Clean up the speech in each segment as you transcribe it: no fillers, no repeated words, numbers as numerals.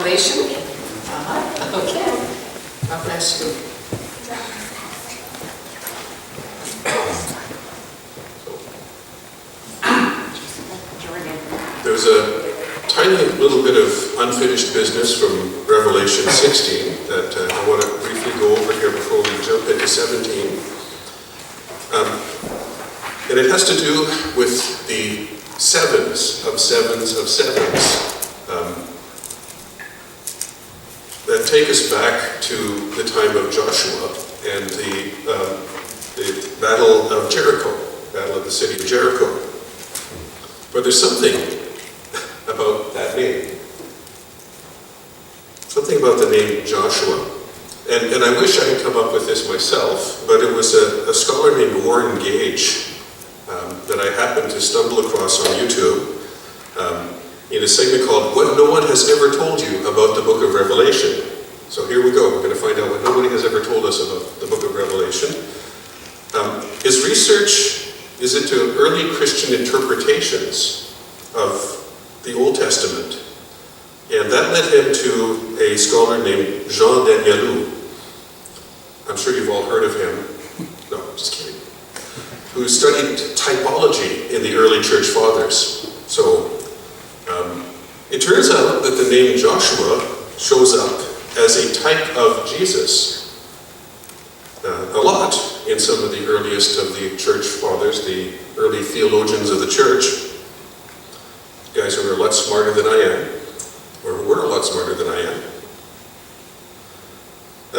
Revelation? Okay. God bless you. There's a tiny little bit of unfinished business from Revelation 16 that I want to briefly go over here before we jump into 17. And it has to do with the sevens of sevens of sevens that take us back to the time of Joshua and the Battle of Jericho, Battle of the city of Jericho. But there's something about that name. Something about the name Joshua. And I wish I had come up with this myself, but it was a scholar named Warren Gage that I happened to stumble across on YouTube in a segment called What No One Has Ever Told You About the Book of Revelation. So here we go. We're going to find out what nobody has ever told us about the book of Revelation. His research is into early Christian interpretations of the Old Testament. And that led him to a scholar named Jean Valade. I'm sure you've all heard of him. No, I'm just kidding. Who studied typology in the early church fathers. So it turns out that the name Joshua shows up as a type of Jesus a lot in some of the earliest of the church fathers, the early theologians of the church. Guys who are a lot smarter than I am, or who were a lot smarter than I am.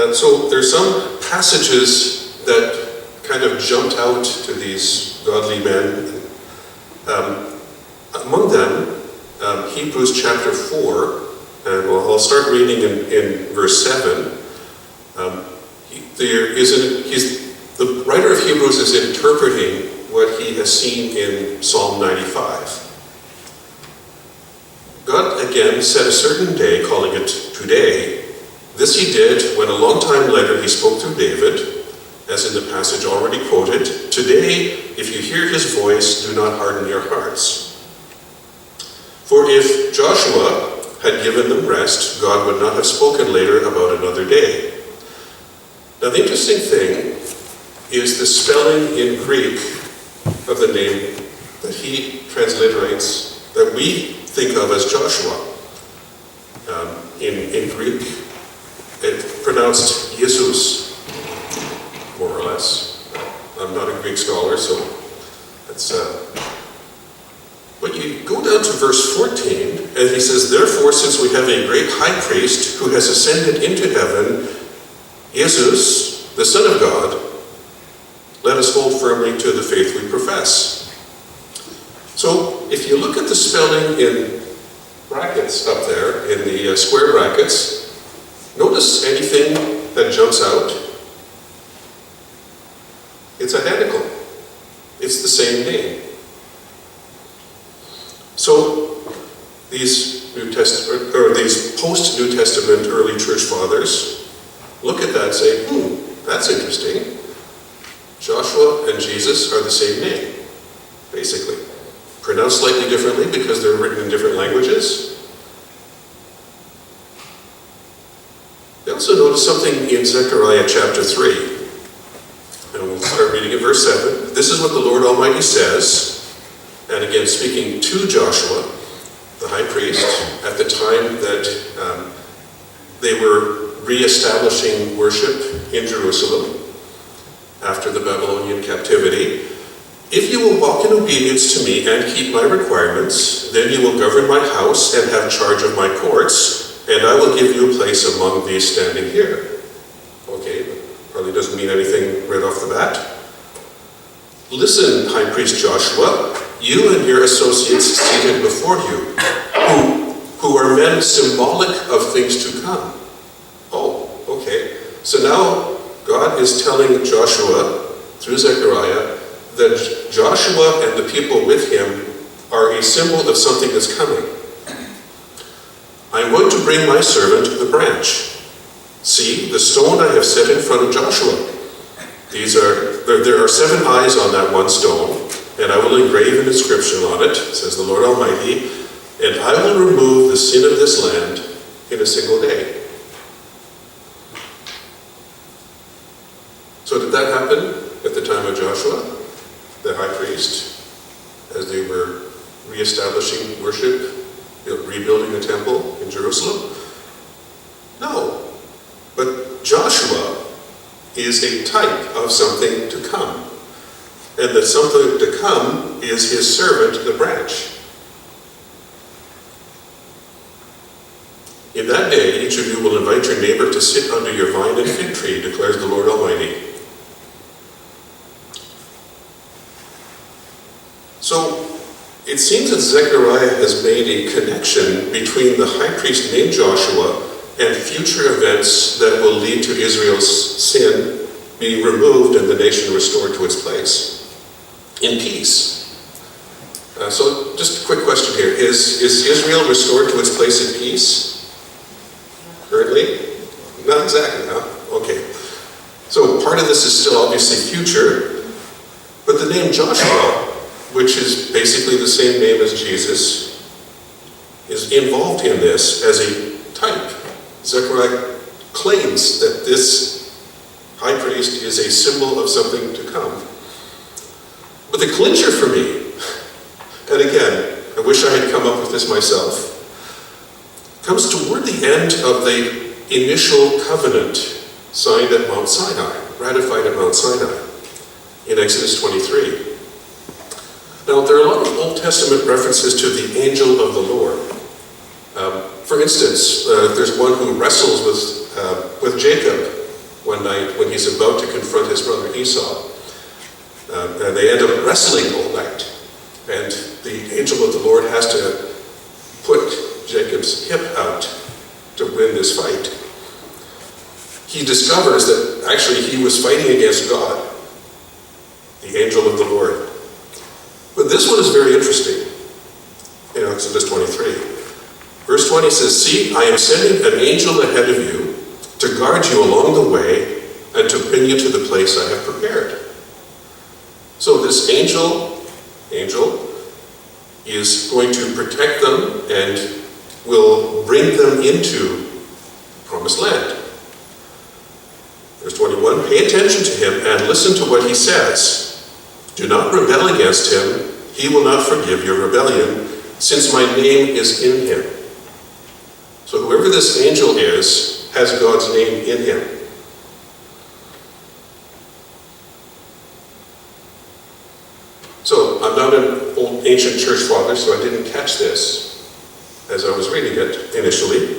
And so there's some passages that kind of jumped out to these godly men. Among them, Hebrews chapter 4, and I'll start reading in verse 7. The writer of Hebrews is interpreting what he has seen in Psalm 95. God again set a certain day, calling it today. This he did when a long time later he spoke through David, as in the passage already quoted, "Today, if you hear his voice, do not harden your hearts." For if Joshua had given them rest, God would not have spoken later about another day. Now the interesting thing is the spelling in Greek of the name that he transliterates, that we think of as Joshua. In Greek, it's pronounced Jesus, more or less. I'm not a Greek scholar, so that's... But you go down to verse 14, and he says, "Therefore, since we have a great high priest who has ascended into heaven, Jesus, the Son of God, let us hold firmly to the faith we profess." So, if you look at the spelling in brackets up there, in the square brackets, notice anything that jumps out? It's identical. It's the same name. So, these New Testament, or these post-New Testament early church fathers look at that and say, that's interesting. Joshua and Jesus are the same name, basically. Pronounced slightly differently because they're written in different languages. They also notice something in Zechariah chapter 3. And we'll start reading at verse 7. "This is what the Lord Almighty says," and again speaking to Joshua, the high priest, at the time that they were re-establishing worship in Jerusalem after the Babylonian captivity. "If you will walk in obedience to me and keep my requirements, then you will govern my house and have charge of my courts, and I will give you a place among these standing here." Okay, probably doesn't mean anything right off the bat. "Listen, High Priest Joshua, you and your associates seated before you, who are men symbolic of things to come." Oh, okay. So now God is telling Joshua, through Zechariah, that Joshua and the people with him are a symbol of something that's coming. "I'm going to bring my servant the branch. See, the stone I have set in front of Joshua. There are 7 eyes on that one stone, and I will engrave an inscription on it, says the Lord Almighty, and I will remove the sin of this land, in a single day. So did that happen at the time of Joshua, the high priest, as they were reestablishing worship, rebuilding the temple in Jerusalem? No. But Joshua is a type of something to come. And that something to come is his servant, the branch. In that day, each of you will invite your neighbor to sit under your vine and fig tree, declares the Lord Almighty. So, it seems that Zechariah has made a connection between the high priest named Joshua and future events that will lead to Israel's sin being removed and the nation restored to its place in peace. So just a quick question here. Is Israel restored to its place in peace? Currently? Not exactly, huh? Okay. So part of this is still obviously future, but the name Joshua, which is basically the same name as Jesus, is involved in this as a type. Zechariah claims that this high priest is a symbol of something to come. But the clincher for me, and again, I wish I had come up with this myself, comes toward the end of the initial covenant signed at Mount Sinai, ratified at Mount Sinai, in Exodus 23. Now, there are a lot of Old Testament references to the angel of the Lord. For instance, there's one who wrestles with Jacob one night when he's about to confront his brother Esau. And they end up wrestling all night. And the angel of the Lord has to put Jacob's hip out to win this fight. He discovers that actually he was fighting against God, the angel of the Lord. But this one is very interesting in Exodus 23. Verse 20 says, "See, I am sending an angel ahead of you to guard you along the way and to bring you to the place I have prepared." So this angel is going to protect them and will bring them into the promised land. Verse 21, "Pay attention to him and listen to what he says. Do not rebel against him. He will not forgive your rebellion, since my name is in him." So whoever this angel is has God's name in him. So I'm not an old ancient church father, so I didn't catch this as I was reading it initially.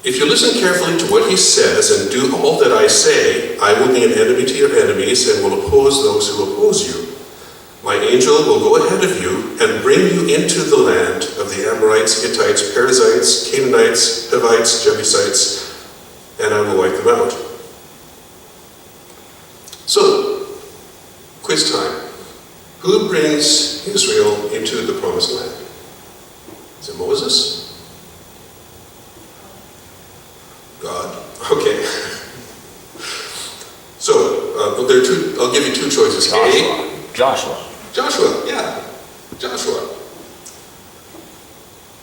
"If you listen carefully to what he says and do all that I say, I will be an enemy to your enemies and will oppose those who oppose you. My angel will go ahead of you and bring you into the land of the Amorites, Hittites, Perizzites, Canaanites, Hivites, Jebusites, and I will wipe them out." So, quiz time. Who brings Israel into the promised land? Is it Moses? God. Okay. So, there are two. I'll give you two choices. Joshua, yeah. Joshua.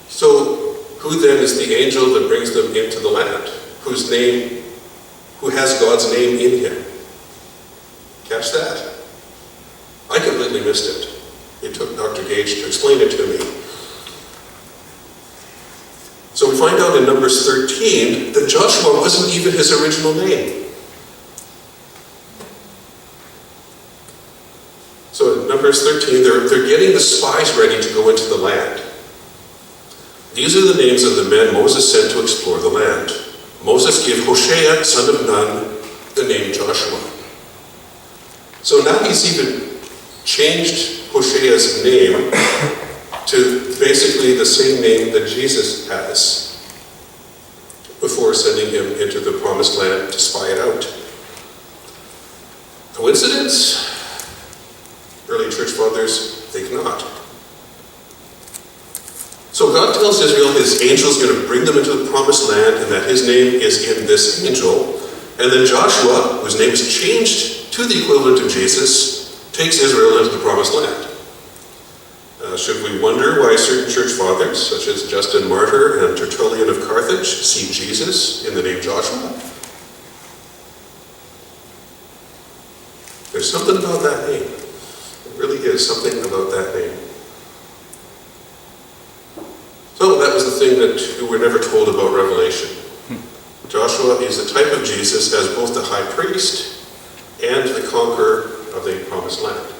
So, who then is the angel that brings them into the land? Who has God's name in him? Catch that? I completely missed it. It took Dr. Gage to explain it to me. So we find out in Numbers 13 that Joshua wasn't even his original name. So in Numbers 13, they're getting the spies ready to go into the land. These are the names of the men Moses sent to explore the land. Moses gave Hoshea, son of Nun, the name Joshua. So now he's even changed Hoshea's name to basically the same name that Jesus has before sending him into the promised land to spy it out. Coincidence? Early church fathers think not. So God tells Israel his angel is going to bring them into the promised land and that his name is in this angel. And then Joshua, whose name is changed to the equivalent of Jesus, takes Israel into the promised land. Should we wonder why certain church fathers, such as Justin Martyr and Tertullian of Carthage, see Jesus in the name Joshua? There's something about that name. There really is something about that name. So that was the thing that we were never told about Revelation. Joshua is the type of Jesus as both the high priest and the conqueror of the promised land.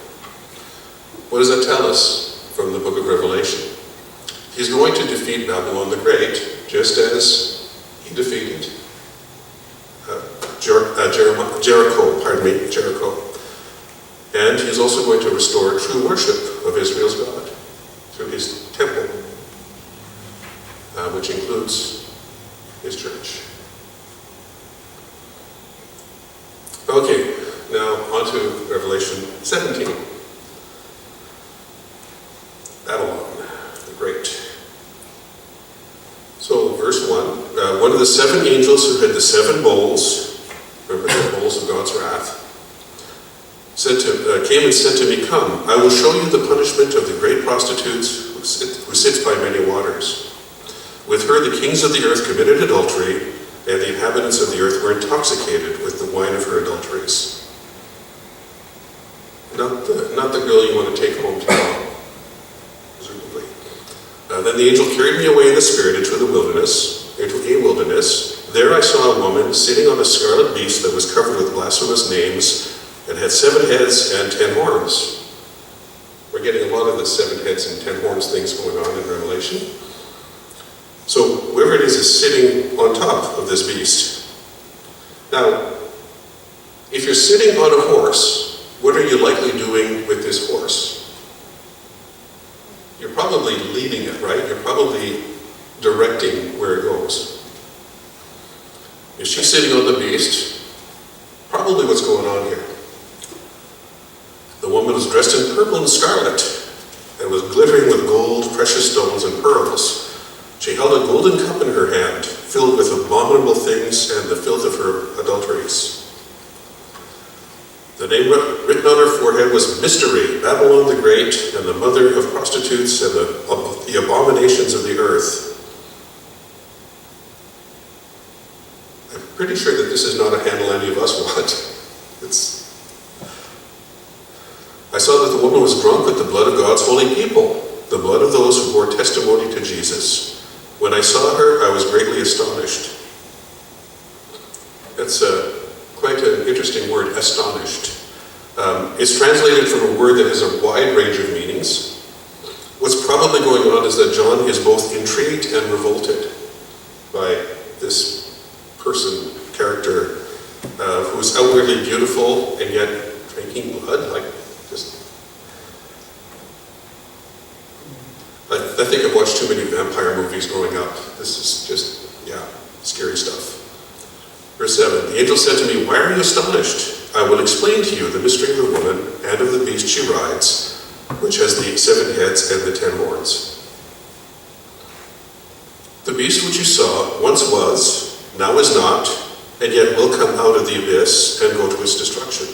What does that tell us from the book of Revelation? He's going to defeat Babylon the Great, just as he defeated Jericho. And he's also going to restore true worship of Israel's God through his temple, which includes his church. Okay, now on to Revelation 17. Babylon the Great. So, verse 1, one of the 7 angels who had the 7 bowls, remember the bowls of God's wrath, came and said to me, "Come, I will show you the punishment of the great prostitute who sits by many waters. With her the kings of the earth committed adultery, and the inhabitants of the earth were intoxicated with the wine of her adulteries." Not the girl you want to take home to mom, presumably. Then the angel carried me away in the spirit into a wilderness. There I saw a woman sitting on a scarlet beast that was covered with blasphemous names and had 7 heads and 10 horns. We're getting a lot of the 7 heads and 10 horns things going on in Revelation. So whoever it is sitting on top of this beast. Now, if you're sitting on a horse, what are you likely doing with this horse? You're probably leading it, right? You're probably directing where it goes. If she's sitting on the beast, probably what's going on here. The woman was dressed in purple and scarlet and was glittering with gold, precious stones, and pearls. She held a golden cup in her hand, filled with abominable things and the filth of her adulteries. The name written on her forehead was Mystery, Babylon the Great, and the mother of prostitutes and the abominations of the earth. I'm pretty sure that this is not a handle any of us want. I saw that the woman was drunk with the blood of God's holy people, the blood of those who bore testimony to Jesus. When I saw her, I was greatly astonished. That's quite an interesting word, astonished. It's translated from a word that has a wide range of meanings. What's probably going on is that John is both intrigued and revolted by this character, who's outwardly beautiful and yet drinking blood. I think I've watched too many vampire movies growing up. This is just, scary stuff. Verse 7, the angel said to me, "Why are you astonished? I will explain to you the mystery of the woman and of the beast she rides, which has the 7 heads and the 10 horns. The beast which you saw once was, now is not, and yet will come out of the abyss and go to its destruction.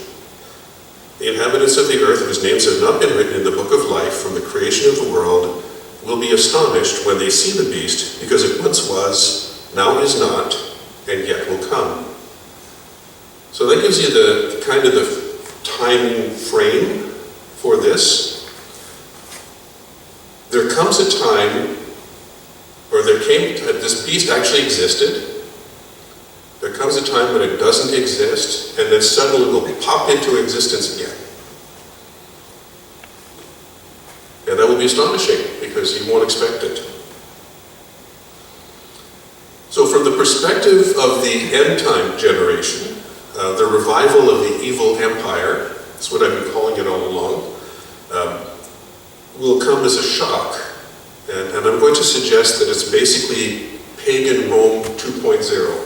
The inhabitants of the earth, whose names have not been written in the book of life from the creation of the world, will be astonished when they see the beast, because it once was, now is not, and yet will come." So that gives you the kind of the time frame for this. There comes a time, or this beast actually existed. There comes a time when it doesn't exist, and then suddenly will pop into existence again. And that will be astonishing, because you won't expect it. So from the perspective of the end-time generation, the revival of the evil empire, that's what I've been calling it all along, will come as a shock. And I'm going to suggest that it's basically pagan Rome 2.0.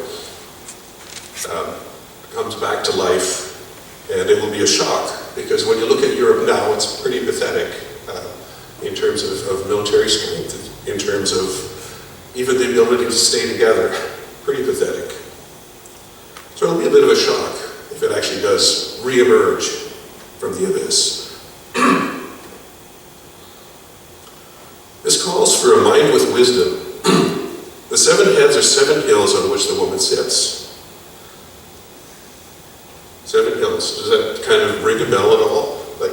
Comes back to life, and it will be a shock, because when you look at Europe now, it's pretty pathetic in terms of military strength, in terms of even the ability to stay together. Pretty pathetic. So it'll be a bit of a shock if it actually does re-emerge from the abyss. wisdom. The 7 heads are 7 hills on which the woman sits. 7 hills. Does that kind of ring a bell at all? Like,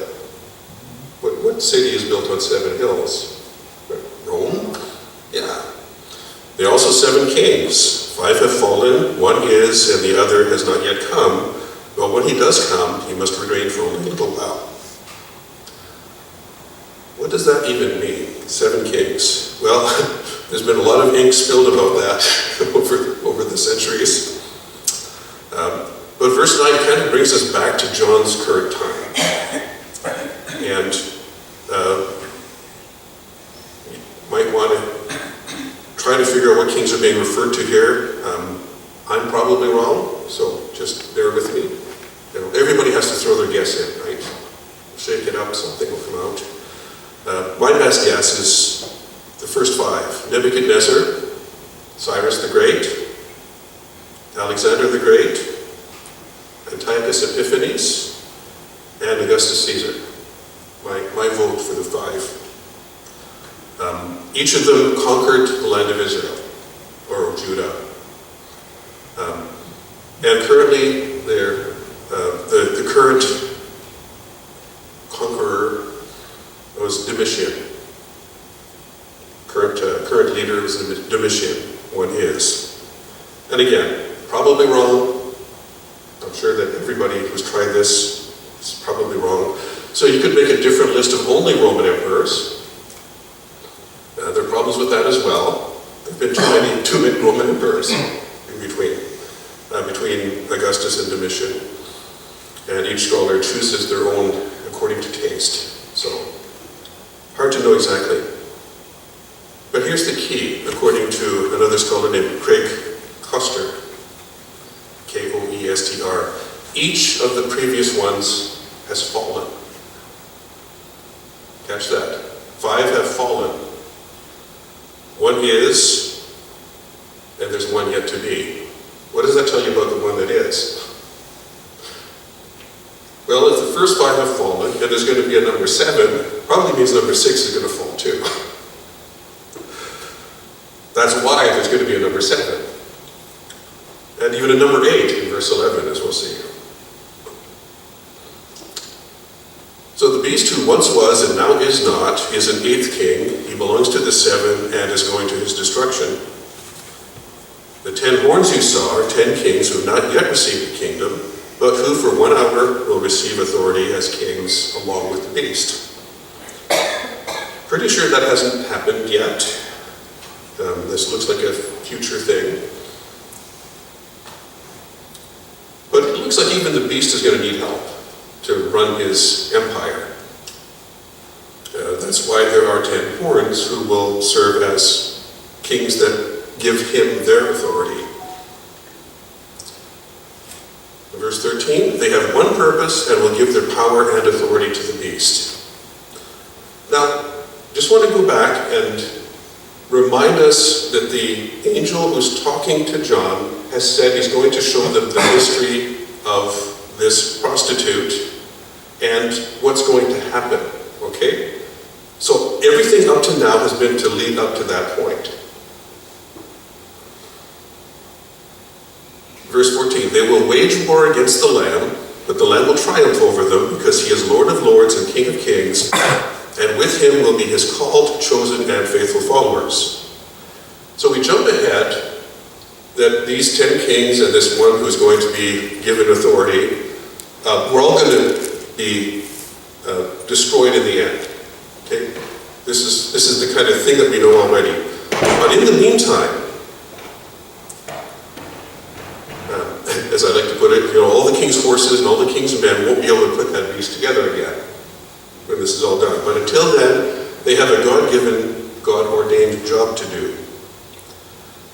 what city is built on 7 hills? Rome? Yeah. There are also 7 kings. 5 have fallen, 1 is, and the other has not yet come. But when he does come, he must reign for only a little while. What does that even mean? 7 kings. Well, there's been a lot of ink spilled about that over the centuries. But verse 9 kind of brings us back to John's current time. And you might want to try to figure out what kings are being referred to here. I'm probably wrong, so just bear with me. You know, everybody has to throw their guess in, right? Shake it up, something will come out. My best guess is the first 5. Nebuchadnezzar, Cyrus the Great, Alexander the Great, Antiochus Epiphanes, and Augustus Caesar. My vote for the 5. Each of them conquered the land of Israel, or Judah. And currently, the current conqueror was Domitian. Current leader is Domitian, 1 is. And again, probably wrong. I'm sure that everybody who's tried this is probably wrong. So you could make a different list of only Roman emperors. There are problems with that as well. There have been too many Roman emperors in between Augustus and Domitian. And each scholar chooses their own according to taste. So, hard to know exactly. But here's the key, according to another scholar named Craig Koester, Koestr. Each of the previous ones has fallen. Catch that. 5 have fallen. 1 is, and there's 1 yet to be. What does that tell you about the one that is? Well, if the first 5 have fallen, and there's going to be a number 7, probably means number 6 is going to fall too. That's why there's going to be a number 7. And even a number 8 in verse 11, as we'll see. So the beast who once was and now is not is an 8th king. He belongs to the 7 and is going to his destruction. The 10 horns you saw are 10 kings who have not yet received the kingdom, but who for 1 hour will receive authority as kings along with the beast. Pretty sure that hasn't happened yet. This looks like a future thing. But it looks like even the beast is going to need help to run his empire. That's why there are 10 horns who will serve as kings that give him their authority. Verse 13, they have one purpose and will give their power and authority to the beast. Now, just want to go back and remind us that the angel who's talking to John has said he's going to show them the history of this prostitute and what's going to happen, okay? So everything up to now has been to lead up to that point. Verse 14, they will wage war against the Lamb, but the Lamb will triumph over them because he is Lord of lords and King of kings, and with him will be his called, chosen, and faithful followers. So we jump ahead that these 10 kings and this one who's going to be given authority, we're all going to be destroyed in the end. Okay? This is the kind of thing that we know already. But in the meantime, as I like to put it, all the king's horses and all the king's men won't be able to put that beast together again when this is all done. But until then, they have a God-given, God-ordained job to do.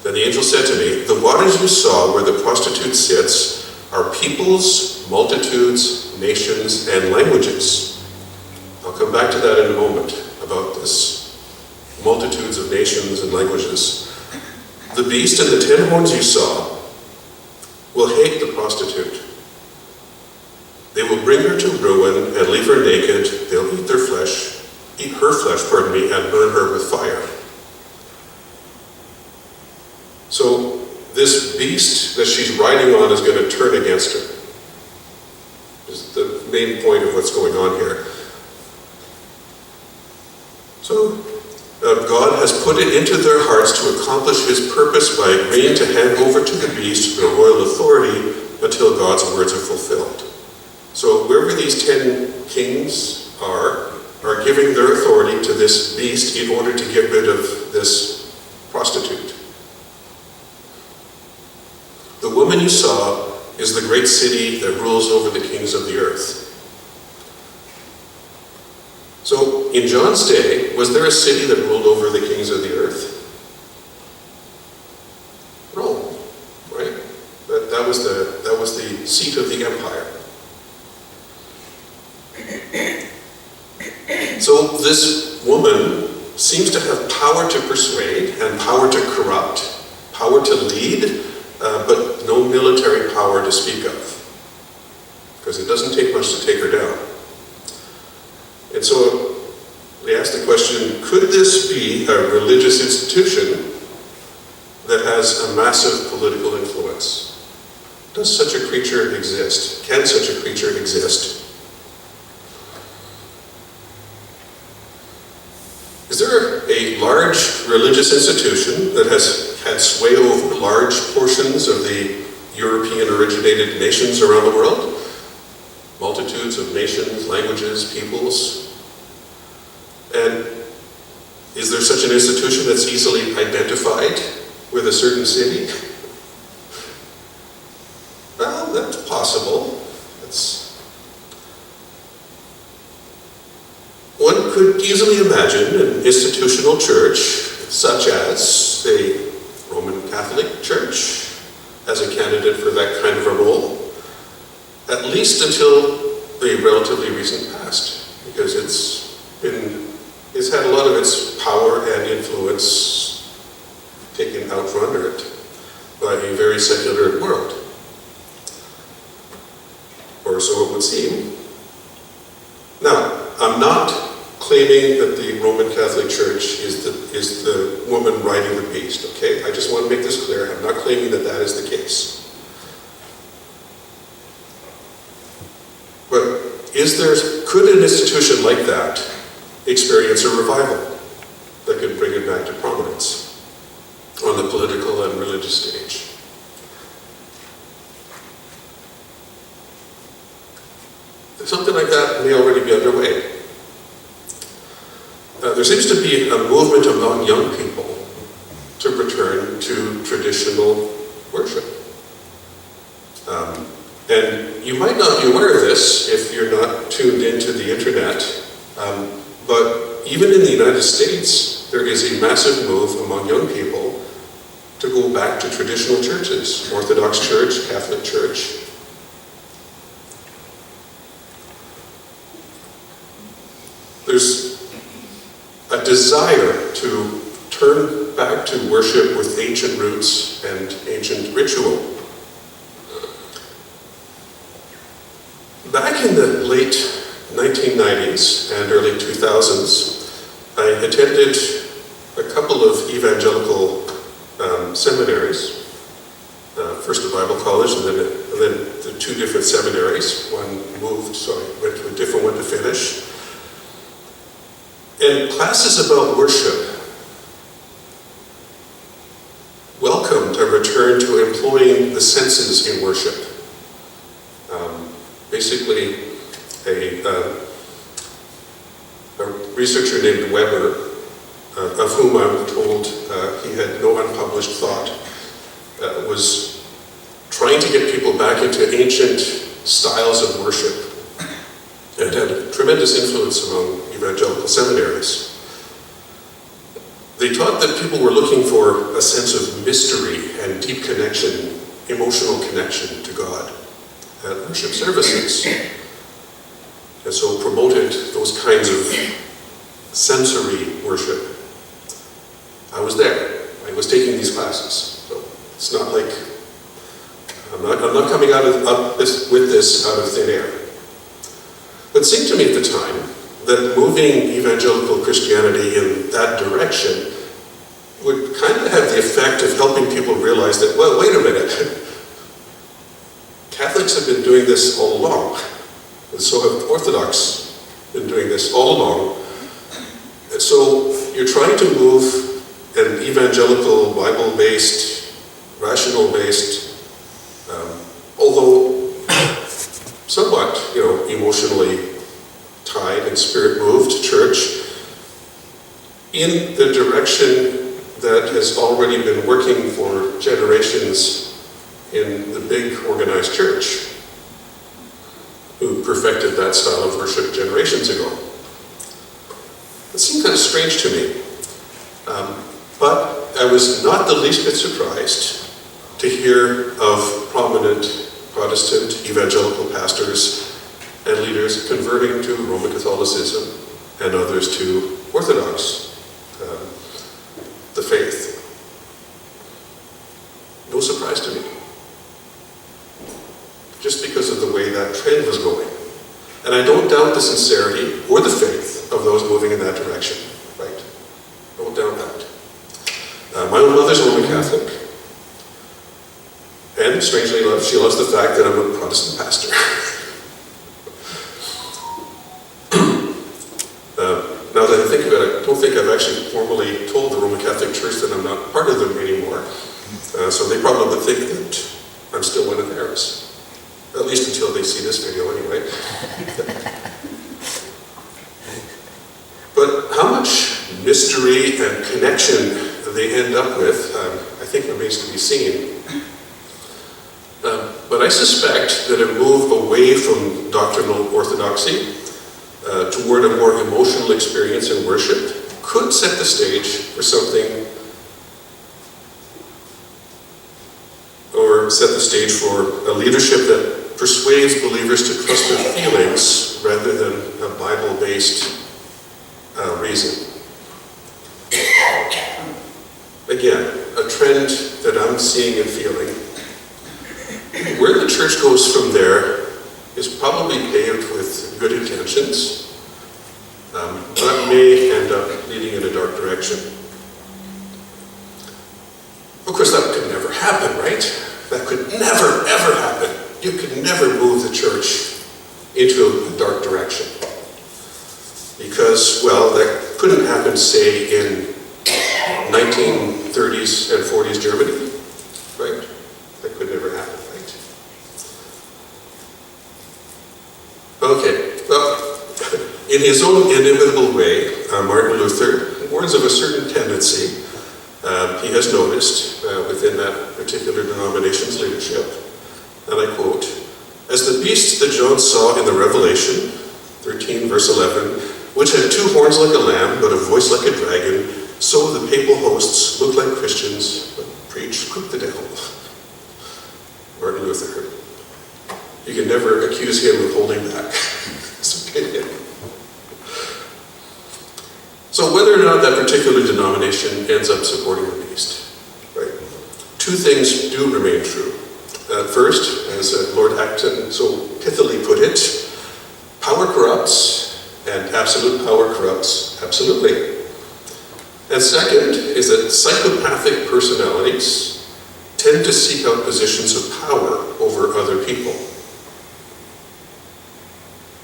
Then the angel said to me, the waters you saw where the prostitute sits are peoples, multitudes, nations, and languages. I'll come back to that in a moment, about this multitudes of nations and languages. The beast and the 10 horns you saw will hate the prostitute. They will bring her to ruin and leave her naked. They'll eat her flesh, and burn her with fire. So this beast that she's riding on is going to turn against her. Is the main point of what's going on here. So God has put it into their hearts to accomplish his purpose by agreeing to hand over to the beast their royal authority until God's words are fulfilled. So wherever these 10 kings are giving their authority to this beast in order to get rid of this prostitute. The woman you saw is the great city that rules over the kings of the earth. So, in John's day, was there a city that ruled over the kings of the earth? Rome, right? That was the seat of the empire. So this woman seems to have power to persuade and power to corrupt, power to lead, but no military power to speak of. Because it doesn't take much to take her down. And so they asked the question, could this be a religious institution that has a massive political influence? Does such a creature exist? Can such a creature exist? Is there a large religious institution that has had sway over large portions of the European-originated nations around the world? Multitudes of nations, languages, peoples. And is there such an institution that's easily identified with a certain city? Well, that's possible. One could easily imagine an institutional church, such as, say, Roman Catholic Church, as a candidate for that kind of a role, at least until the relatively recent past, because it's had a lot of its power and influence taken out from under it by a very secular world. Or so it would seem. Now, I'm not claiming that the Roman Catholic Church is the woman riding the beast, okay? I just want to make this clear. I'm not claiming that that is the case. But could an institution like that experience a revival that could bring it back to prominence on the political and religious stage? Something like that may already be underway. There seems to be a movement among young people to return to traditional worship. And you might not be aware of this if you're not tuned into the internet, but even in the United States, there is a massive move among young people to go back to traditional churches, Orthodox Church, Catholic Church. There's a desire to turn back to worship with ancient roots and ancient ritual. Back in the late 1990s and early 2000s, I attended a couple of evangelical seminaries. First a Bible college and then the two different seminaries. One moved, so I went to a different one to finish. And classes about worship welcomed a return to employing the senses in worship. Basically, a researcher named Weber, of whom I'm told he had no unpublished thought, was trying to get people back into ancient styles of worship and had a tremendous influence among evangelical seminaries. They taught that people were looking for a sense of mystery and deep connection, emotional connection to God at worship services. And so promoted those kinds of sensory worship. I was there. I was taking these classes. So it's not like, I'm not coming with this out of thin air. But it seemed to me at the time that moving evangelical Christianity in that direction would kind of have the effect of helping people realize that, well, wait a minute, Catholics have been doing this all along, and so have Orthodox been doing this all along. And so you're trying to move an evangelical, Bible-based, rational-based, although somewhat, emotionally tied and spirit-moved church in the direction that has already been working for generations in the big organized church, who perfected that style of worship generations ago. It seemed kind of strange to me, but I was not the least bit surprised to hear of prominent Protestant evangelical pastors and leaders converting to Roman Catholicism and others to Orthodox, the faith. No surprise to me. Just because of the way that trend was going. And I don't doubt the sincerity or the faith of those moving in that direction, right? Don't doubt that. My own mother's a Roman Catholic. And strangely enough, she loves the fact that I'm a Protestant pastor. Now that I think about it, I don't think I've actually formally told the Roman Catholic Church that I'm not part of them anymore. So they probably think that I'm still one of theirs. At least until they see this video anyway. But how much mystery and connection they end up with, I think remains to be seen. But I suspect that a move away from doctrinal orthodoxy toward a more emotional experience in worship could set the stage for something, or set the stage for a leadership that persuades believers to trust their feelings rather than a Bible-based reason. Again, a trend that I'm seeing and feeling. Where the church goes from there is probably paved with good intentions, but may end up leading in a dark direction. Of course, that could never happen, right? That could never, ever happen. You could never move the church into a dark direction. Because, well, that couldn't happen, say, in 1930s and 40s Germany, right? That could never happen, right? Okay, well, in his own inimitable way, Martin Luther warns of a certain tendency he has noticed within that particular denomination's leadership. And I quote, "As the beast that John saw in the Revelation, 13 verse 11, which had two horns like a lamb, but a voice like a dragon, so the papal hosts look like Christians, but preach the devil." Martin Luther. You can never accuse him of holding back his opinion. So whether or not that particular denomination ends up supporting the beast, right? Two things do remain true. First, as Lord Acton so pithily put it, power corrupts, and absolute power corrupts absolutely. And second is that psychopathic personalities tend to seek out positions of power over other people.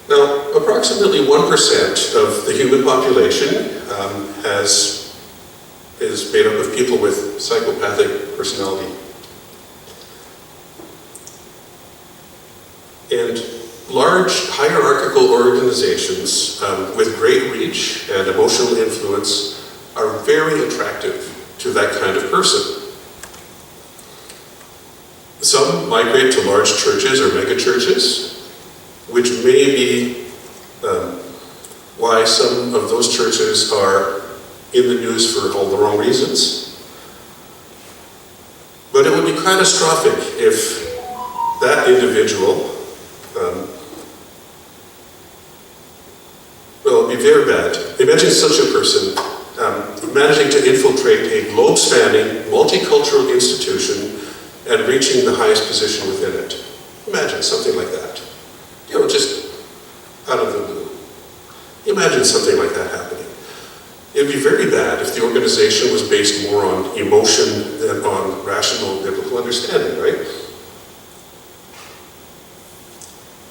Now, approximately 1% of the human population is made up of people with psychopathic personality. And large hierarchical organizations with great reach and emotional influence are very attractive to that kind of person. Some migrate to large churches or mega churches, which may be why some of those churches are in the news for all the wrong reasons. But it would be catastrophic if that individual, well, it would be very bad. Imagine such a person managing to infiltrate a globe-spanning, multicultural institution and reaching the highest position within it. Imagine something like that. Just out of the blue. Imagine something like that happening. It would be very bad if the organization was based more on emotion than on rational biblical understanding, right?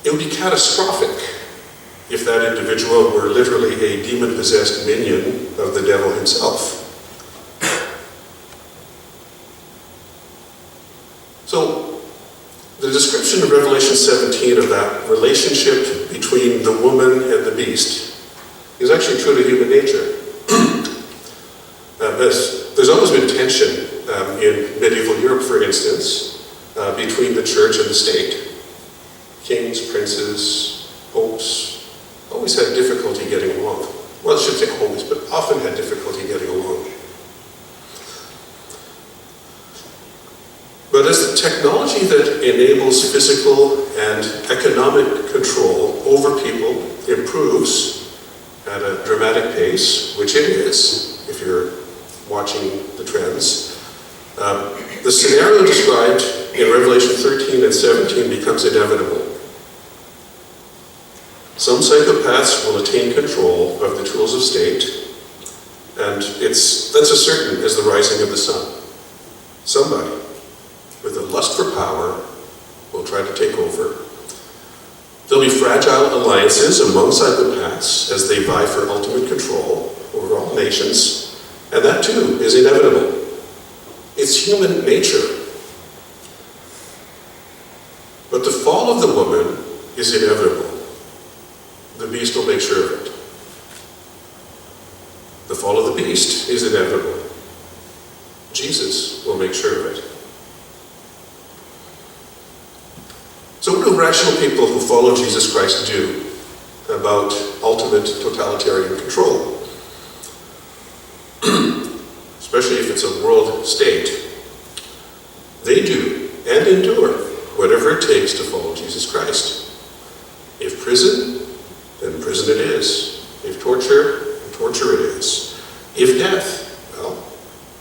It would be catastrophic if that individual were literally a demon-possessed minion of the devil himself. So, the description of Revelation 17 of that relationship between the woman and the beast is actually true to human nature. There's always been tension in medieval Europe, for instance, between the church and the state. Kings, princes, popes always had difficulty getting along. Well, I should say always, but often had difficulty getting along. But as the technology that enables physical and economic control over people improves at a dramatic pace, which it is, if you're watching the trends, the scenario described in Revelation 13 and 17 becomes inevitable. Some psychopaths will attain control of the tools of state, and that's as certain as the rising of the sun. Somebody with a lust for power will try to take over. There'll be fragile alliances among psychopaths as they vie for ultimate control over all nations, and that too is inevitable. It's human nature. But the fall of the woman is inevitable. The beast will make sure of it. The fall of the beast is inevitable. Jesus will make sure of it. So what do rational people who follow Jesus Christ do about ultimate totalitarian control? Especially if it's a world state. They do and endure whatever it takes to follow Jesus Christ. If prison, then prison it is. If torture, then torture it is. If death, well,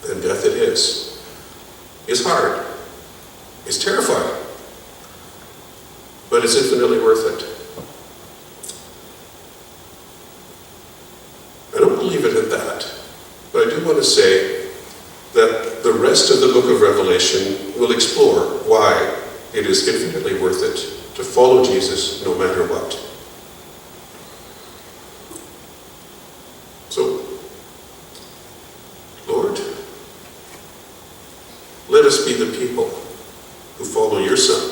then death it is. It's hard. It's terrifying. But it's infinitely worth it. I don't believe it at that, but I do want to say that the rest of the book of Revelation will explore why it is infinitely worth it to follow Jesus no matter what. So, Lord, let us be the people who follow your Son